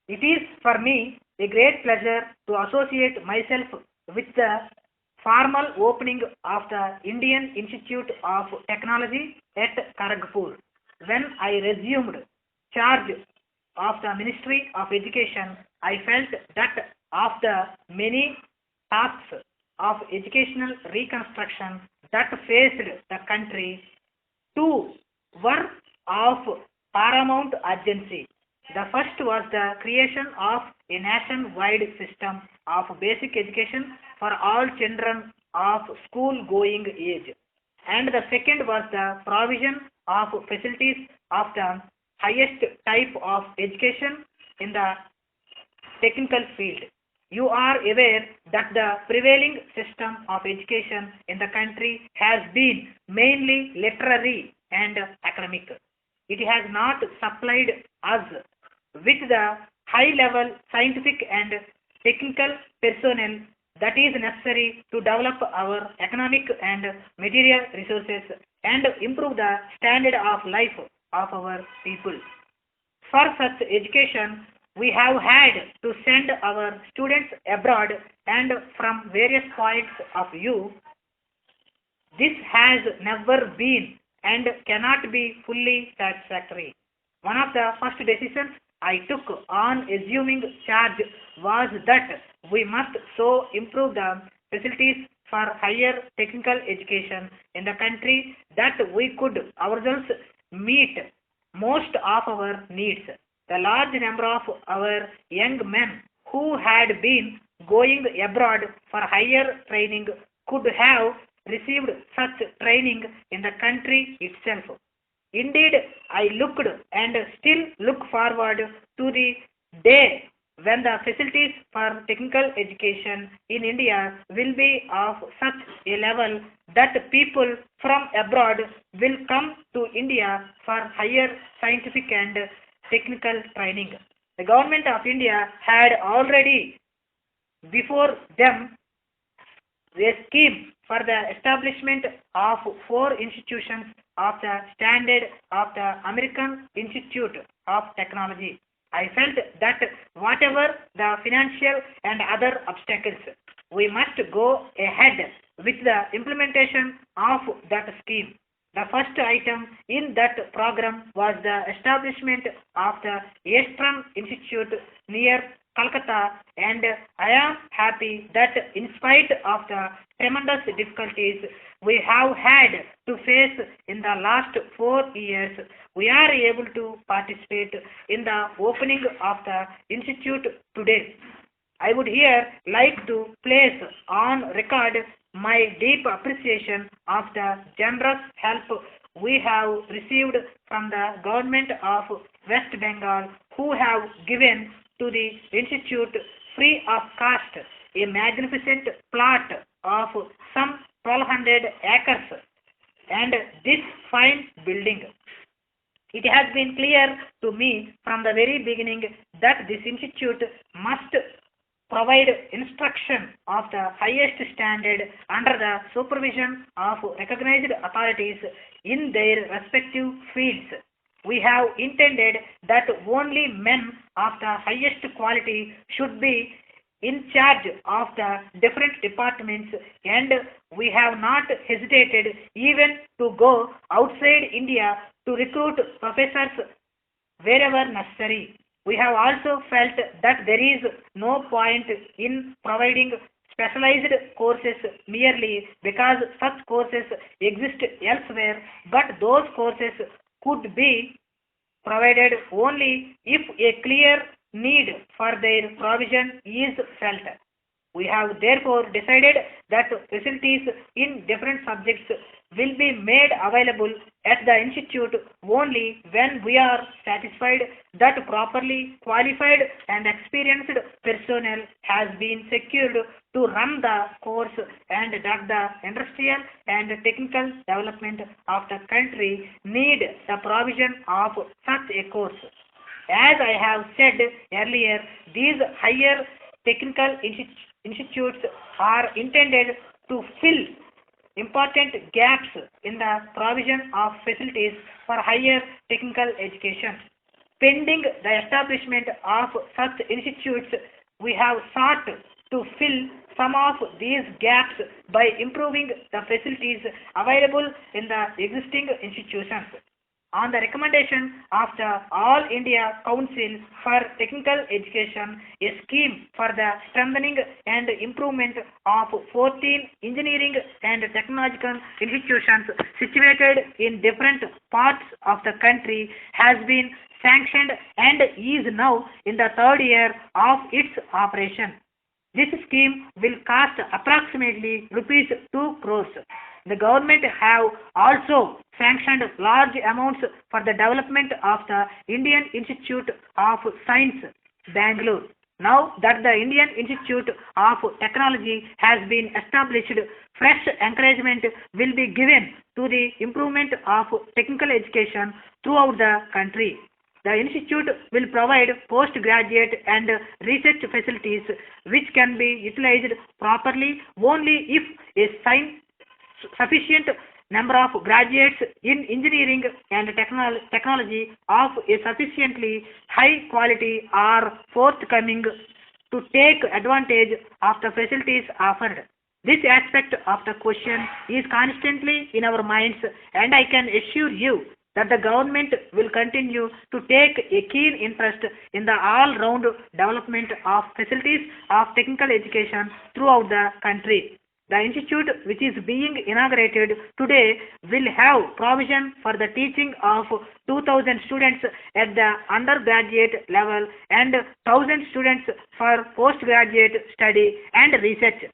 It is for me a great pleasure to associate myself with the formal opening of the Indian Institute of Technology at Kharagpur. When I resumed charge of the Ministry of Education, I felt that of the many tasks of educational reconstruction that faced the country, two were of paramount urgency. The first was the creation of a nationwide system of basic education for all children of school going age. And the second was the provision of facilities of the highest type of education in the technical field. You are aware that the prevailing system of education in the country has been mainly literary and academic. It has not supplied us with the high level scientific and technical personnel that is necessary to develop our economic and material resources and improve the standard of life of our people. For such education, we have had to send our students abroad and from various points of view, this has never been and cannot be fully satisfactory. One of the first decisions I took on assuming charge was that we must so improve the facilities for higher technical education in the country that we could ourselves meet most of our needs. The large number of our young men who had been going abroad for higher training could have received such training in the country itself. Indeed, I looked and still look forward to the day when the facilities for technical education in India will be of such a level that people from abroad will come to India for higher scientific and technical training. The government of India had already before them a scheme for the establishment of four institutions of the standard of the American Institute of Technology. I felt that whatever the financial and other obstacles, we must go ahead with the implementation of that scheme. The first item in that program was the establishment of the Eastern Institute near Calcutta, and I am happy that in spite of the tremendous difficulties we have had to face in the last 4 years, we are able to participate in the opening of the institute today. I would here like to place on record my deep appreciation of the generous help we have received from the government of West Bengal, who have given to the institute free of cost a magnificent plot of some 1200 acres and this fine building. It has been clear to me from the very beginning that this institute must provide instruction of the highest standard under the supervision of recognized authorities in their respective fields. We have intended that only men of the highest quality should be in charge of the different departments, and we have not hesitated even to go outside India to recruit professors wherever necessary. We have also felt that there is no point in providing specialized courses merely because such courses exist elsewhere, but those courses could be provided only if a clear need for their provision is felt. We have therefore decided that facilities in different subjects will be made available at the institute only when we are satisfied that properly qualified and experienced personnel has been secured to run the course and that the industrial and technical development of the country need the provision of such a course. As I have said earlier, these higher technical institutes are intended to fill important gaps in the provision of facilities for higher technical education. Pending the establishment of such institutes, we have sought to fill some of these gaps by improving the facilities available in the existing institutions. On the recommendation of the All India Council for Technical Education, a scheme for the strengthening and improvement of 14 engineering and technological institutions situated in different parts of the country has been sanctioned and is now in the third year of its operation. This scheme will cost approximately rupees 2 crores. The government have also sanctioned large amounts for the development of the Indian Institute of Science, Bangalore. Now that the Indian Institute of Technology has been established, fresh encouragement will be given to the improvement of technical education throughout the country. The institute will provide postgraduate and research facilities which can be utilized properly only if a sufficient number of graduates in engineering and technology of a sufficiently high quality are forthcoming to take advantage of the facilities offered. This aspect of the question is constantly in our minds, and I can assure you that the government will continue to take a keen interest in the all-round development of facilities of technical education throughout the country. The institute, which is being inaugurated today, will have provision for the teaching of 2,000 students at the undergraduate level and 1,000 students for postgraduate study and research.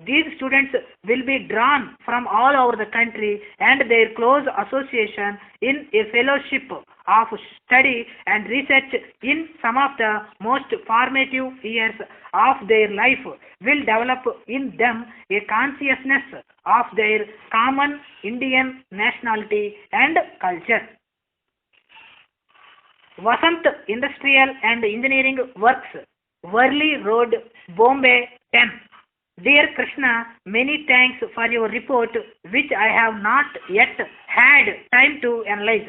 These students will be drawn from all over the country and their close association in a fellowship of study and research in some of the most formative years of their life will develop in them a consciousness of their common Indian nationality and culture. Vasant Industrial and Engineering Works, Worli Road, Bombay 10. Dear Krishna, many thanks for your report, which I have not yet had time to analyze.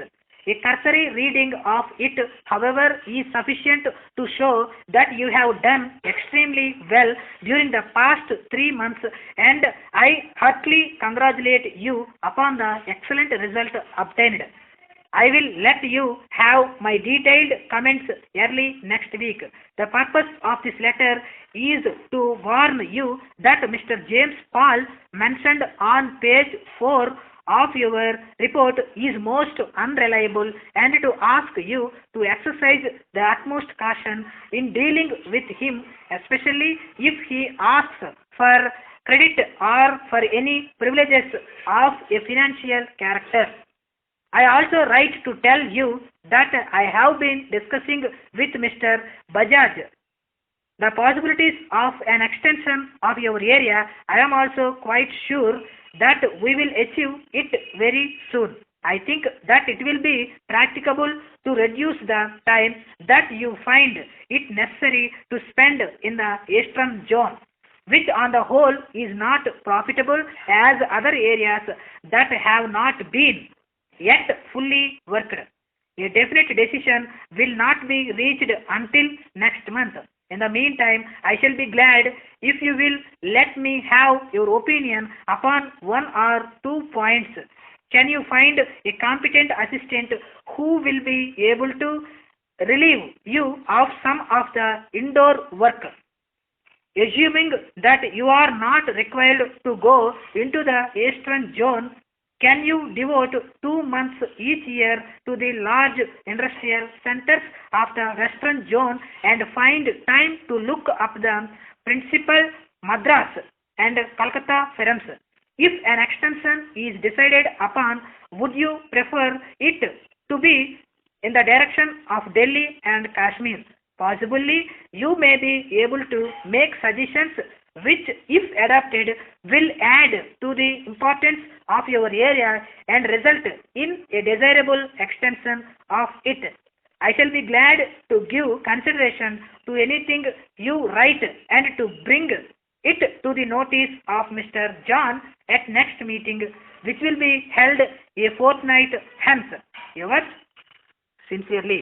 A cursory reading of it, however, is sufficient to show that you have done extremely well during the past 3 months, and I heartily congratulate you upon the excellent result obtained. I will let you have my detailed comments early next week. The purpose of this letter is to warn you that Mr. James Paul mentioned on page 4 of your report is most unreliable, and to ask you to exercise the utmost caution in dealing with him, especially if he asks for credit or for any privileges of a financial character. I also write to tell you that I have been discussing with Mr. Bajaj the possibilities of an extension of your area. I am also quite sure that we will achieve it very soon. I think that it will be practicable to reduce the time that you find it necessary to spend in the eastern zone, which on the whole is not profitable as other areas that have not been yet fully worked. A definite decision will not be reached until next month. In the meantime, I shall be glad if you will let me have your opinion upon 1 or 2 points. Can you find a competent assistant who will be able to relieve you of some of the indoor work? Assuming that you are not required to go into the eastern zone, can you devote 2 months each year to the large industrial centers of the western zone and find time to look up the principal Madras and Calcutta firms? If an extension is decided upon, would you prefer it to be in the direction of Delhi and Kashmir? Possibly, you may be able to make suggestions which, if adopted, will add to the importance of your area and result in a desirable extension of it. I shall be glad to give consideration to anything you write and to bring it to the notice of Mr. John at next meeting, which will be held a fortnight hence. Yours sincerely.